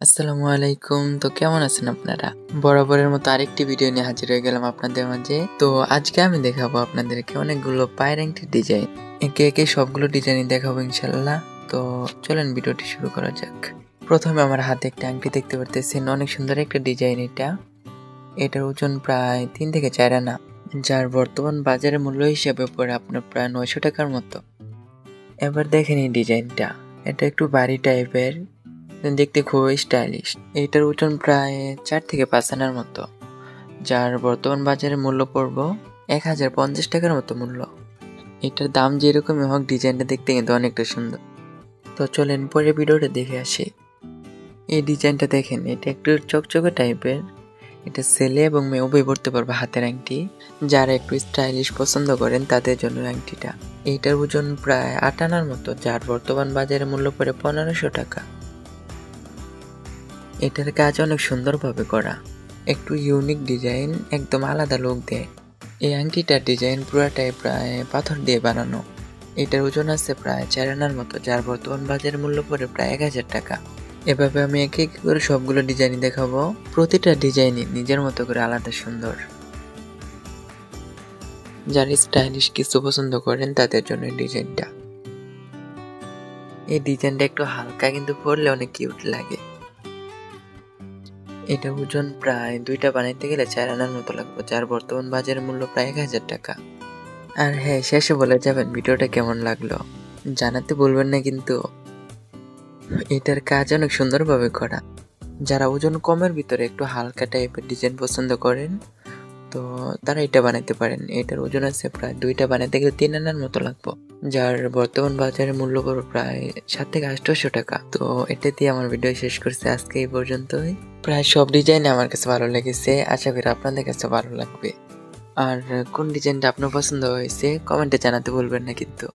আসসালামু আলাইকুম। তো কেমন আছেন আপনারা? বরাবরের মতো আরেকটি ভিডিও নিয়ে হাজির হয়ে গেলাম আপনাদের মাঝে। তো আজকে আমি দেখাবো আপনাদেরকে অনেকগুলো পায়ের আংটির ডিজাইন। একে একে সবগুলো ডিজাইনই দেখাবো ইনশাআল্লাহ। তো চলেন ভিডিওটি শুরু করা যাক। প্রথমে আমার হাতে একটা আংটি দেখতে পারতেছেন, অনেক সুন্দর একটা ডিজাইন এটা। এটার ওজন প্রায় 3 থেকে 4 আনা, যার বর্তমান বাজারে মূল্য হিসেবে পড়ে আপনার প্রায় 900 টাকার মতো। এবার দেখেন এই ডিজাইনটা, এটা একটু ভারী টাইপের, দেখতে খুবই স্টাইলিশ। এইটার ওজন প্রায় 4 থেকে 5 আনার মতো, যার বর্তমান বাজারে মূল্য পড়ব 1050 টাকার মতো মূল্য। এটার দাম যেরকমই হোক, ডিজাইনটা দেখতে কিন্তু অনেকটা সুন্দর। তো চলেন পরে ভিডিওটা দেখে আসি। এই ডিজাইনটা দেখেন, এটা একটু চকচকে টাইপের। এটা ছেলে এবং মেয়ে উভয় পড়তে পারবে হাতের আংটি। যারা একটু স্টাইলিশ পছন্দ করেন তাদের জন্য আংটিটা। এইটার ওজন প্রায় 8 আনার মতো, যার বর্তমান বাজারে মূল্য পড়ে 1500 টাকা। এটার কাজ অনেক সুন্দরভাবে করা, একটু ইউনিক ডিজাইন, একদম আলাদা লুক দেয়। এই আংটিটার ডিজাইন পুরাটাই প্রায় পাথর দিয়ে বানানো। এটার ওজন আছে প্রায় 4 আনার মতো, যার বর্তমান বাজার মূল্য পড়ে প্রায় 1000 টাকা। এভাবে আমি একে একে করে সবগুলো ডিজাইন দেখাবো। প্রতিটা ডিজাইনই নিজের মতো করে আলাদা সুন্দর। যারা স্টাইলিশ কিছু পছন্দ করেন তাদের জন্য এই ডিজাইনটা। এই ডিজাইনটা একটু হালকা, কিন্তু পরলে অনেক কিউট লাগে। এটা ওজন প্রায় 2টা বানাইতে গেলে 4 আনার মতো লাগবে, যার বর্তমান বাজার মূল্য প্রায় 1000 টাকা। আর হ্যাঁ, শেষে বলে যাবেন ভিডিওটা কেমন লাগলো, জানাতে ভুলবেন না কিন্তু। এটার কাজ অনেক সুন্দরভাবে করা। যারা ওজন কমের ভিতরে একটু হালকা টাইপের ডিজাইন পছন্দ করেন, তো তারা এটা বানাইতে পারেন। এটার ওজন আছে প্রায় 2টা বানাইতে গেলে 3 আনার মতো লাগবে, যার বর্তমান বাজারে মূল্য পড়বে প্রায় 7 থেকে 800 টাকা। তো এটা দিয়ে আমার ভিডিও শেষ করছি আজকে এই পর্যন্তই। প্রায় সব ডিজাইন আমার কাছে ভালো লেগেছে, আশা করি আপনাদের কাছে ভালো লাগবে। আর কোন ডিজাইনটা আপনার পছন্দ হয়েছে কমেন্টে জানাতে ভুলবেন না কিন্তু।